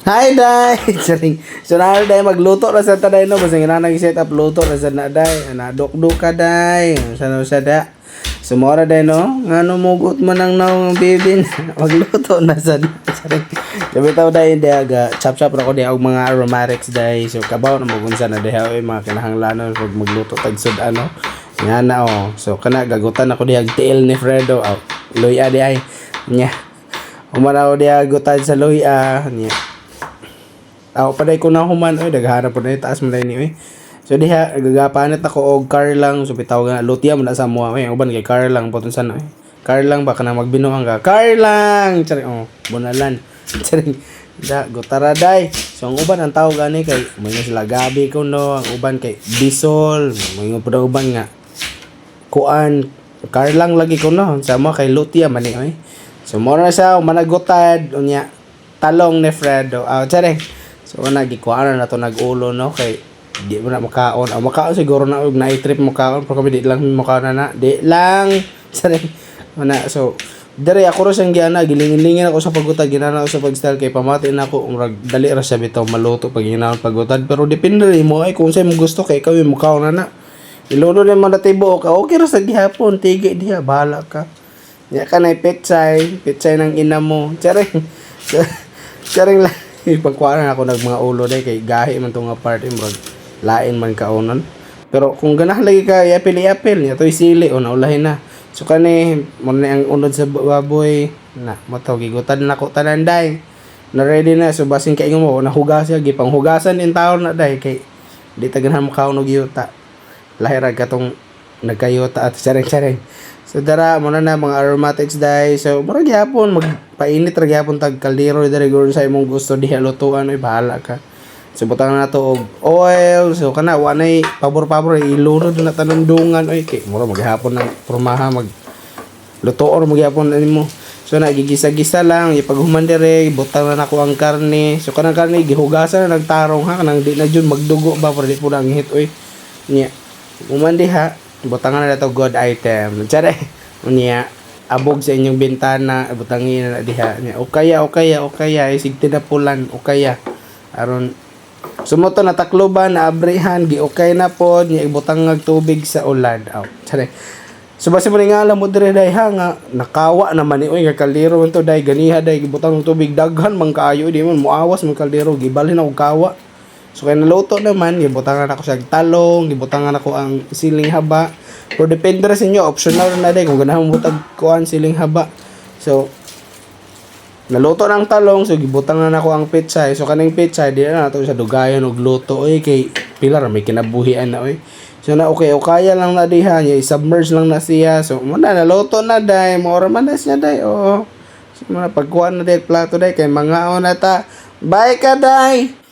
Hi, Day! Saring, so na, Day, magluto na sa taday, no? Basta nga nag-set up luto na sa na, Day. Nadok-dok ka, Day. Sana sa da. Sumora, Day, no? Nga no, mugot mo nang no, bibin. Magluto na sa saring. Sabi tao, Day, hindi aga. Chop-chop na ko, Day, ang mga aromatics, Day. So, kabaw na magunsa na, Day, mga kinahanglanon pag magluto tagsud, ano? Nga na, oh. So, kana, gagutan ako, Day, ang tiil ni Fredo. Oh, luya, Day, nya. Umanaw, Day, gagutan sa luya, nya. Ako paday ko na human oy daghanap po na taas mo ni oy. So diha gagapanit ako og car lang so bitaw nga lutya mo na sa mo oy uban kay car lang puton san oy. Car lang baka na magbinuang ka. Car lang. Tsari oh bunalan. Tsari da gotaraday. So ang uban ang tawag gani kay may sila gabi ko no ang uban kay bisol may uban nga kuan car lang lagi ko no sa mo kay lutya man ni oy. So mo na siya managutad unya talong ni Fredo. Tsari. So nagikuan na to nag-ulo no kay di mo na makaon. Makaon siguro na og na-trip makaon pero kami di lang makaon na. Di lang. Sorry. Mana so dire ako ro siyang giana gilingin-lingin ako sa pagutad ginana ako sa pag-style kay pamati na ako umrag dali ra siya bitaw maluto pag ginaon pagutad pero depende rin mo ay kung say mo gusto kay ikaw yung makaon na. Iluno na mo na tibo ka okay ra sa gihapon tigi diha bahala ka. Ya ka na petsay ng ina mo. Charing. Charing lang. Pagkuhanan ako ng mga ulo day kay gahi man tong party mo lain man kaunon pero kung ganah lagi ka yapil niya toy sili o naulahin na so kani mo na ang unod sa baboy na mo to gigutan na ko tanan day na ready na so basin kay mo nahugas siya gipanghugasan in taon na day kay di ta ganahan mo kaon og yuta lahirag katong nagkayuta at sareng so dara mo na mga aromatics day so murag gyapon magpainit ra gyapon tag kaldero diri guro sa imong gusto diha lutuan ay bahala ka so butang na to og oil so kana wanay pabor ilunod na tanundungan oy kay mura maghapon ng pormaha mag lutuon magyapon ani mo so nagigisa-gisa lang ipaghuman dire butang na nako ang karne so kanang karne gihugasan na nagtarong ha kanang di na jud magdugo ba para di po nang hit oy nya umandi ha butangan na to good item. Tsare, unya abog sa inyong bintana, butangin na diha niya. O kaya isigti na pulan, o kaya aron sumoto na takloban na abrihan gi okay na pod nya ibutang ng tubig sa ulan. Tsare. So basi mo nga alam mo dire day ha nga nakawa naman ni oy nga kaldero to day ganiha day gibutang ng tubig daghan man kaayo di man muawas man kaldero gibalhin og kawa. So kaya naluto naman, gibutangan ako sa talong, gibutangan ako ang siling haba. Pero depende rin sa inyo, optional na din kung ganahan mo butag kuan siling haba. So, naluto ng talong, so gibutangan ako ang pitsay. So kaning pitsay, di na nato sa dugayan og luto. Oy, kay pilar, may kinabuhian na oy. So na okay, o kaya lang na diha niya, i-submerge lang na siya. So, muna, naluto na day, maura man na siya day, oo. So, muna, pagkuhan na day, plato day, kay mga na ta. Bye ka day!